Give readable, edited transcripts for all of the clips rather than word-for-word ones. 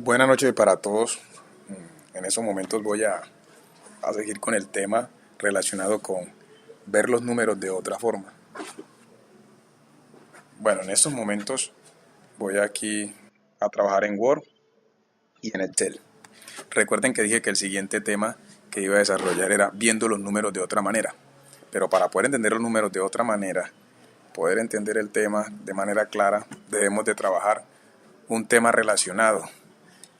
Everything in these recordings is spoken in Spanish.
Buenas noches para todos. En esos momentos voy a seguir con el tema relacionado con ver los números de otra forma. Bueno, en estos momentos voy aquí a trabajar en Word y en Excel. Recuerden que dije que el siguiente tema que iba a desarrollar era viendo los números de otra manera. Pero para poder entender los números de otra manera, poder entender el tema de manera clara, debemos de trabajar un tema relacionado,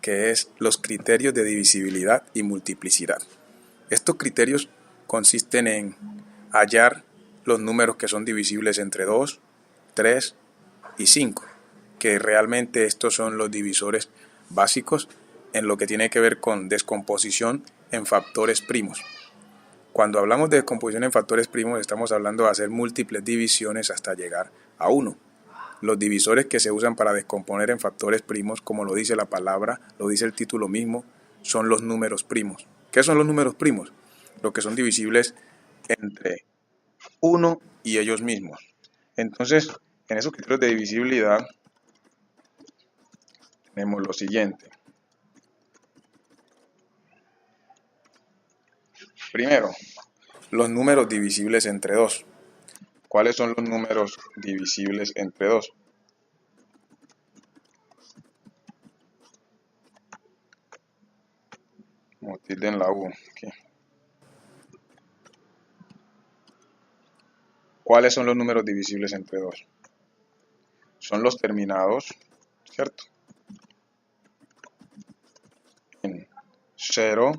que es los criterios de divisibilidad y multiplicidad. Estos criterios consisten en hallar los números que son divisibles entre 2, 3 y 5, que realmente estos son los divisores básicos en lo que tiene que ver con descomposición en factores primos. Cuando hablamos de descomposición en factores primos, estamos hablando de hacer múltiples divisiones hasta llegar a 1. Los divisores que se usan para descomponer en factores primos, como lo dice la palabra, lo dice el título mismo, son los números primos. ¿Qué son los números primos? Los que son divisibles entre 1 y ellos mismos. Entonces, en esos criterios de divisibilidad tenemos lo siguiente. Primero, los números divisibles entre 2. ¿Cuáles son los números divisibles entre 2? Como tilde en la U. Okay. ¿Cuáles son los números divisibles entre 2? Son los terminados, ¿cierto? En 0,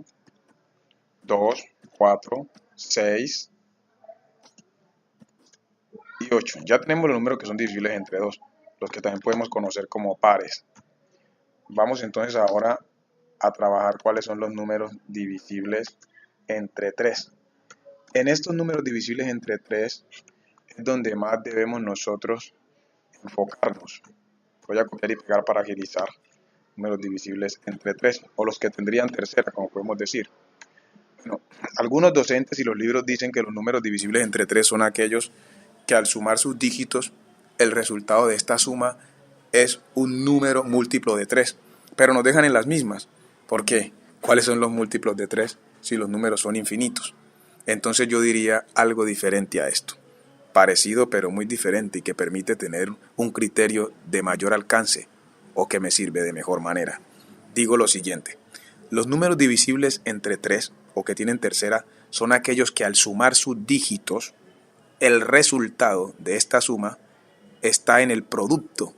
2, 4, 6 y 8. Ya tenemos los números que son divisibles entre 2, los que también podemos conocer como pares. Vamos entonces ahora a trabajar cuáles son los números divisibles entre 3. En estos números divisibles entre 3 es donde más debemos nosotros enfocarnos. Voy a copiar y pegar para agilizar. Números divisibles entre 3, o los que tendrían tercera, como podemos decir. Bueno, algunos docentes y los libros dicen que los números divisibles entre 3 son aquellos que al sumar sus dígitos, el resultado de esta suma es un número múltiplo de 3, pero nos dejan en las mismas. ¿Por qué? ¿Cuáles son los múltiplos de 3 si los números son infinitos? Entonces yo diría algo diferente a esto, parecido pero muy diferente y que permite tener un criterio de mayor alcance o que me sirve de mejor manera. Digo lo siguiente, los números divisibles entre 3 o que tienen tercera son aquellos que al sumar sus dígitos, el resultado de esta suma está en el producto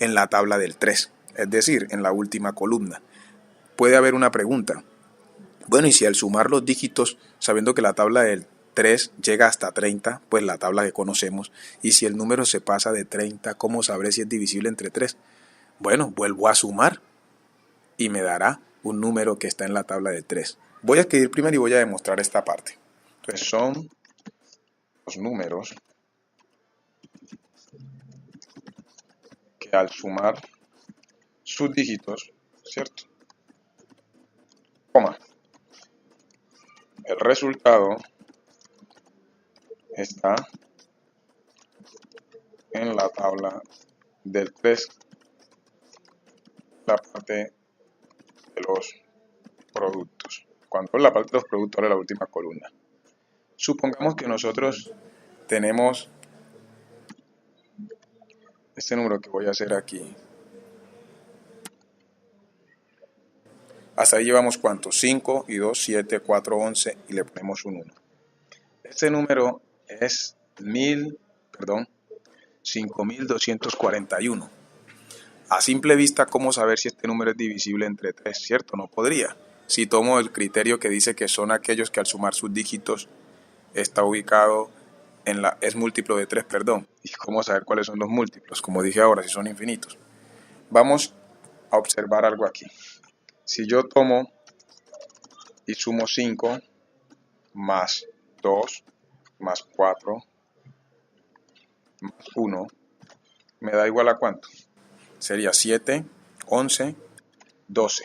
en la tabla del 3, es decir, en la última columna. Puede haber una pregunta. Bueno, y si al sumar los dígitos, sabiendo que la tabla del 3 llega hasta 30, pues la tabla que conocemos, y si el número se pasa de 30, ¿cómo sabré si es divisible entre 3? Bueno, vuelvo a sumar y me dará un número que está en la tabla de 3. Voy a escribir primero y voy a demostrar esta parte. Entonces son los números que al sumar sus dígitos, ¿cierto? Coma. El resultado está en la tabla del 3, la parte de los productos. Cuando es la parte de los productos, ahora la última columna. Supongamos que nosotros tenemos este número que voy a hacer aquí. Hasta ahí llevamos ¿cuántos? 5 y 2, 7, 4, 11 y le ponemos un 1. Este número es 5.241. A simple vista, ¿cómo saber si este número es divisible entre 3? ¿Cierto? No podría. Si tomo el criterio que dice que son aquellos que al sumar sus dígitos está ubicado es múltiplo de 3, perdón. ¿Y cómo saber cuáles son los múltiplos? Como dije ahora, si son infinitos. Vamos a observar algo aquí. Si yo tomo y sumo 5 más 2 más 4 más 1, ¿me da igual a cuánto? Sería 7, 11, 12.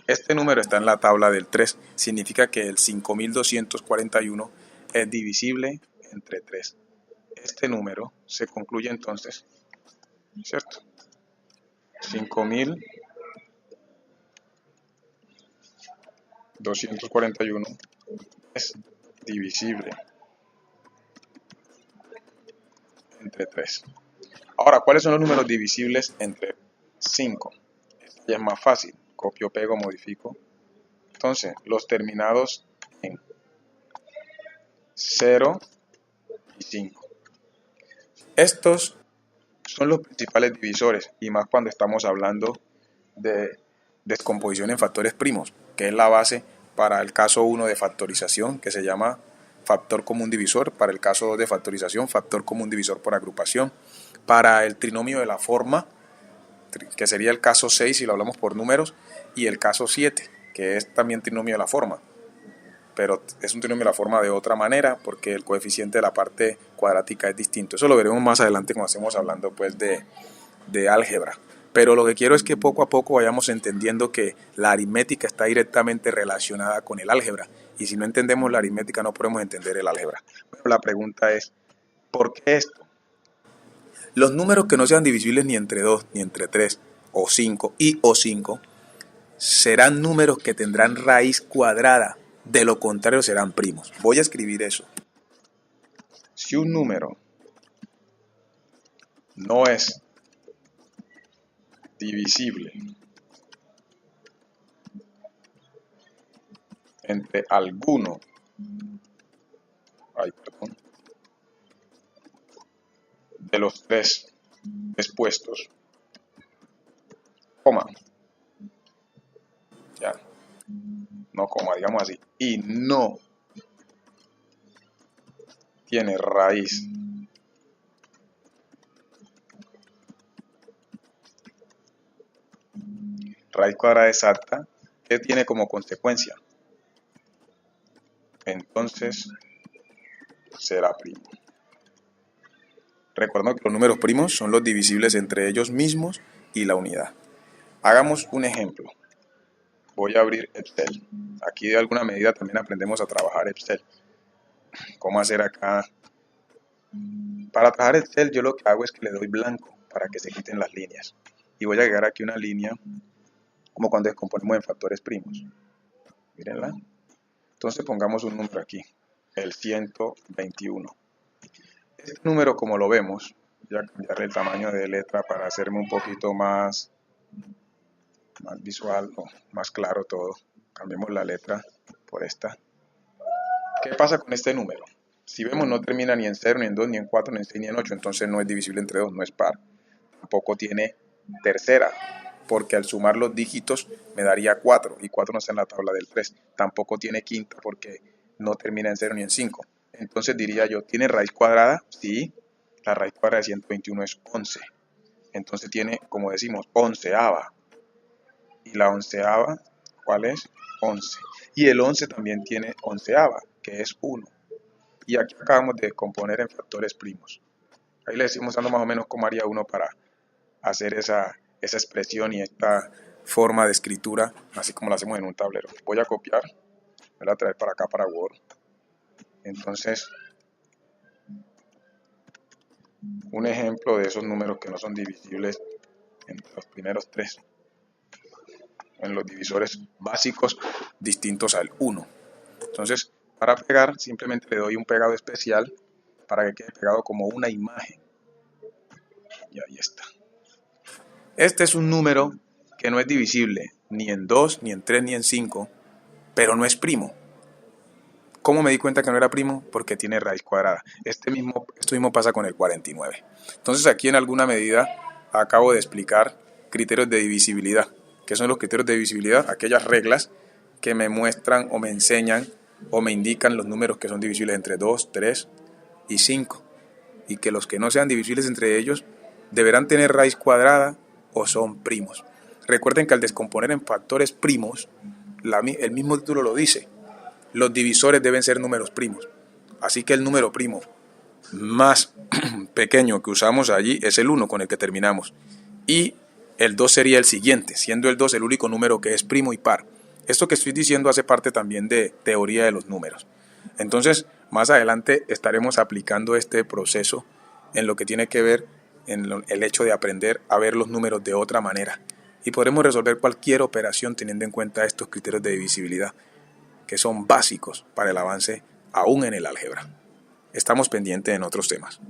Este número está en la tabla del 3, significa que el 5.241 es divisible entre 3. Este número se concluye entonces, ¿cierto? 5.241 241 es divisible entre 3. Ahora, ¿cuáles son los números divisibles entre 5? Esto ya es más fácil. Copio, pego, modifico. Entonces, los terminados en 0 y 5. Estos son los principales divisores, y más cuando estamos hablando de descomposición en factores primos, que es la base para el caso 1 de factorización, que se llama factor común divisor, para el caso 2 de factorización, factor común divisor por agrupación, para el trinomio de la forma, que sería el caso 6 si lo hablamos por números, y el caso 7, que es también trinomio de la forma, pero es un trinomio de la forma de otra manera porque el coeficiente de la parte cuadrática es distinto. Eso lo veremos más adelante cuando estemos hablando pues de álgebra. Pero lo que quiero es que poco a poco vayamos entendiendo que la aritmética está directamente relacionada con el álgebra. Y si no entendemos la aritmética no podemos entender el álgebra. Bueno, la pregunta es, ¿por qué esto? Los números que no sean divisibles ni entre 2, ni entre 3, o 5 o 5, serán números que tendrán raíz cuadrada. De lo contrario serán primos. Voy a escribir eso. Si un número no es divisible entre alguno de los 3 expuestos, coma, ya, no coma, digamos así, y no tiene raíz cuadrada exacta, ¿qué tiene como consecuencia? Entonces será primo. Recuerda que los números primos son los divisibles entre ellos mismos y la unidad. Hagamos un ejemplo. Voy a abrir Excel. Aquí de alguna medida también aprendemos a trabajar Excel. ¿Cómo hacer acá? Para trabajar Excel yo lo que hago es que le doy blanco para que se quiten las líneas. Y voy a agregar aquí una línea como cuando descomponemos en factores primos. Mírenla. Entonces pongamos un número aquí, el 121. Este número, como lo vemos, voy a cambiarle el tamaño de letra para hacerme un poquito más visual o más claro todo. Cambiemos la letra por esta. ¿Qué pasa con este número? Si vemos, no termina ni en 0, ni en 2, ni en 4, ni en 6, ni en 8, entonces no es divisible entre 2, no es par. Tampoco tiene tercera, porque al sumar los dígitos me daría 4, y 4 no está en la tabla del 3. Tampoco tiene quinta, porque no termina en 0 ni en 5. Entonces diría yo, ¿tiene raíz cuadrada? Sí, la raíz cuadrada de 121 es 11. Entonces tiene, como decimos, onceava. Y la onceava, ¿cuál es? 11. Y el 11 también tiene onceava, que es 1. Y aquí acabamos de descomponer en factores primos. Ahí le decimos dando más o menos cómo haría uno para hacer esa expresión y esta forma de escritura, así como lo hacemos en un tablero. Voy a copiar, voy a traer para acá para Word. Entonces, un ejemplo de esos números que no son divisibles entre los primeros 3, en los divisores básicos distintos al 1. Entonces, para pegar, simplemente le doy un pegado especial para que quede pegado como una imagen. Y ahí está. Este es un número que no es divisible ni en 2, ni en 3, ni en 5, pero no es primo. ¿Cómo me di cuenta que no era primo? Porque tiene raíz cuadrada. Esto mismo pasa con el 49. Entonces aquí en alguna medida acabo de explicar criterios de divisibilidad. ¿Qué son los criterios de divisibilidad? Aquellas reglas que me muestran o me enseñan o me indican los números que son divisibles entre 2, 3 y 5. Y que los que no sean divisibles entre ellos deberán tener raíz cuadrada o son primos. Recuerden que al descomponer en factores primos, el mismo título lo dice, los divisores deben ser números primos. Así que el número primo más pequeño que usamos allí es el 1 con el que terminamos. Y el 2 sería el siguiente, siendo el 2 el único número que es primo y par. Esto que estoy diciendo hace parte también de teoría de los números. Entonces, más adelante estaremos aplicando este proceso en lo que tiene que ver en el hecho de aprender a ver los números de otra manera. Y podremos resolver cualquier operación teniendo en cuenta estos criterios de divisibilidad. que son básicos para el avance aún en el álgebra. Estamos pendientes en otros temas.